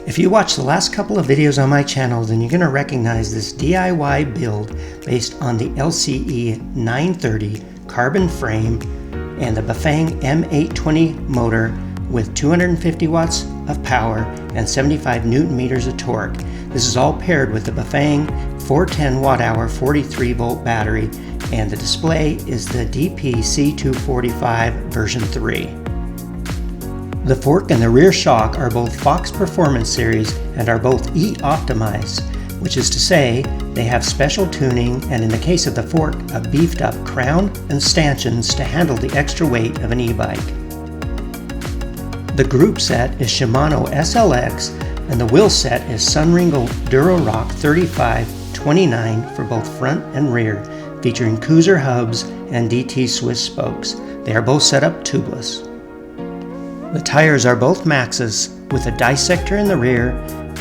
If you watch the last couple of videos on my channel, then you're going to recognize this DIY build based on the LCE930 carbon frame and the Bafang M820 motor with 250 watts of power and 75 Newton meters of torque. This is all paired with the Bafang 410 watt hour 43 volt battery, and the display is the DP-C245 version 3. The fork and the rear shock are both Fox Performance Series and are both E-optimized, which is to say they have special tuning and, in the case of the fork, a beefed up crown and stanchions to handle the extra weight of an e-bike. The group set is Shimano SLX and the wheel set is Sunringo Durock 3529 for both front and rear, featuring Cruiser hubs and DT Swiss spokes. They are both set up tubeless. The tires are both Maxxis with a dissector in the rear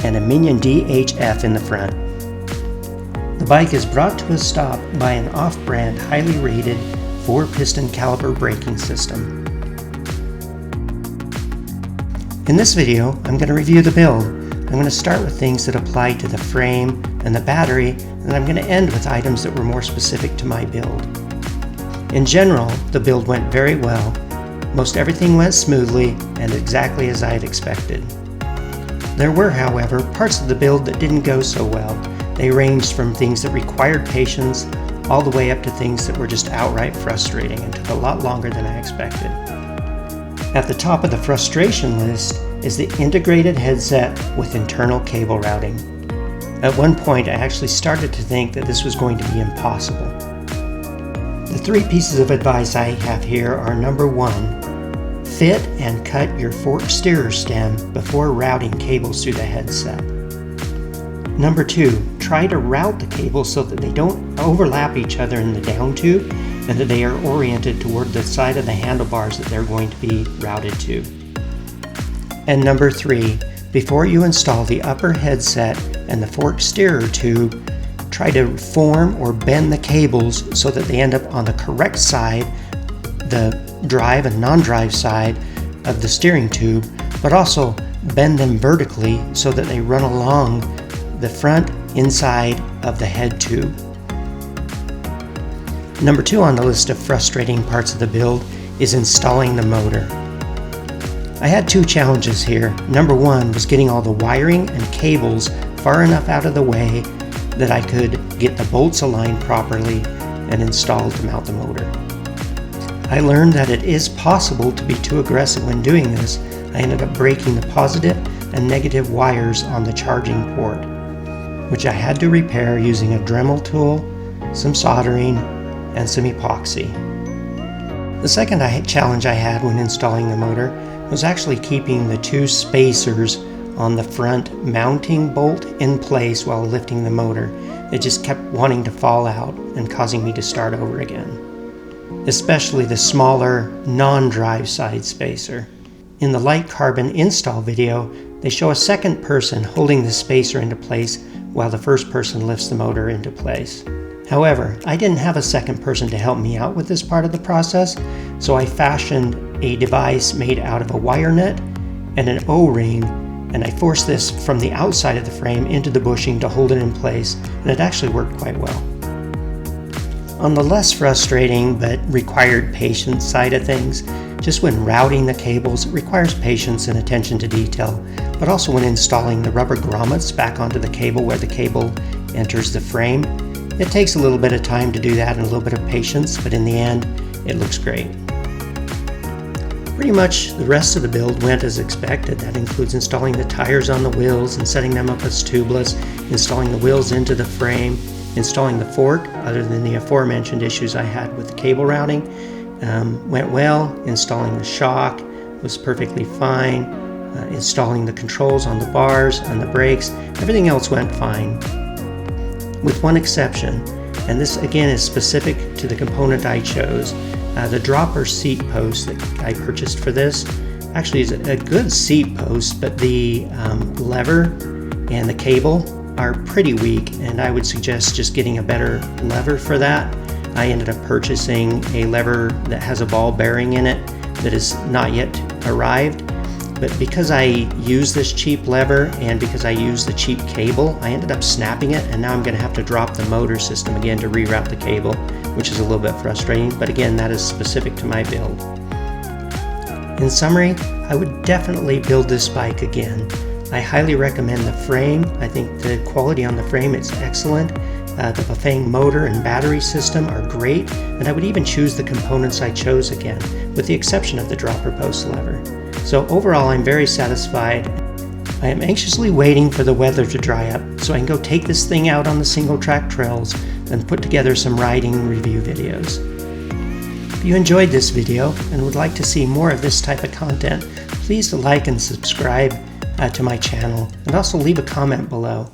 and a Minion DHF in the front. The bike is brought to a stop by an off-brand highly rated 4-piston caliper braking system. In this video, I'm going to review the build. I'm going to start with things that apply to the frame and the battery, and then I'm going to end with items that were more specific to my build. In general, the build went very well. Most everything went smoothly and exactly as I had expected. There were, however, parts of the build that didn't go so well. They ranged from things that required patience all the way up to things that were just outright frustrating and took a lot longer than I expected. At the top of the frustration list is the integrated headset with internal cable routing. At one point, I actually started to think that this was going to be impossible. The 3 pieces of advice I have here are: number 1, fit and cut your fork steerer stem before routing cables through the headset. Number 2, try to route the cables so that they don't overlap each other in the down tube and that they are oriented toward the side of the handlebars that they're going to be routed to. And number 3, before you install the upper headset and the fork steerer tube, try to form or bend the cables so that they end up on the correct side, the drive and non-drive side of the steering tube, but also bend them vertically so that they run along the front inside of the head tube. Number 2 on the list of frustrating parts of the build is installing the motor. I had 2 challenges here. Number 1 was getting all the wiring and cables far enough out of the way that I could get the bolts aligned properly and installed to mount the motor. I learned that it is possible to be too aggressive when doing this. I ended up breaking the positive and negative wires on the charging port, which I had to repair using a Dremel tool, some soldering, and some epoxy. The second challenge I had when installing the motor was actually keeping the 2 spacers on the front mounting bolt in place while lifting the motor. It just kept wanting to fall out and causing me to start over again, especially the smaller non-drive side spacer. In the LIGHTCARBON install video, they show a second person holding the spacer into place while the first person lifts the motor into place. However, I didn't have a second person to help me out with this part of the process, so I fashioned a device made out of a wire nut and an O-ring, and I forced this from the outside of the frame into the bushing to hold it in place, and it actually worked quite well. On the less frustrating but required patience side of things, just when routing the cables, it requires patience and attention to detail, but also when installing the rubber grommets back onto the cable where the cable enters the frame. It takes a little bit of time to do that and a little bit of patience, but in the end, it looks great. Pretty much the rest of the build went as expected. That includes installing the tires on the wheels and setting them up as tubeless, installing the wheels into the frame, installing the fork, other than the aforementioned issues I had with the cable routing. Went well. Installing the shock was perfectly fine. Installing the controls on the bars and the brakes, everything else went fine. With one exception, and this again is specific to the component I chose. The dropper seat post that I purchased for this actually is a good seat post, but the lever and the cable are pretty weak, and I would suggest just getting a better lever for that. I ended up purchasing a lever that has a ball bearing in it that is not yet arrived, but because I used this cheap lever and because I used the cheap cable, I ended up snapping it, and now I'm going to have to drop the motor system again to reroute the cable, which is a little bit frustrating, but again, that is specific to my build. In summary, I would definitely build this bike again. I highly recommend the frame. I think the quality on the frame is excellent. The Bafang motor and battery system are great, and I would even choose the components I chose again, with the exception of the dropper post lever. So overall, I'm very satisfied. I am anxiously waiting for the weather to dry up so I can go take this thing out on the single track trails and put together some riding review videos. If you enjoyed this video and would like to see more of this type of content, please like and subscribe to my channel, and also leave a comment below.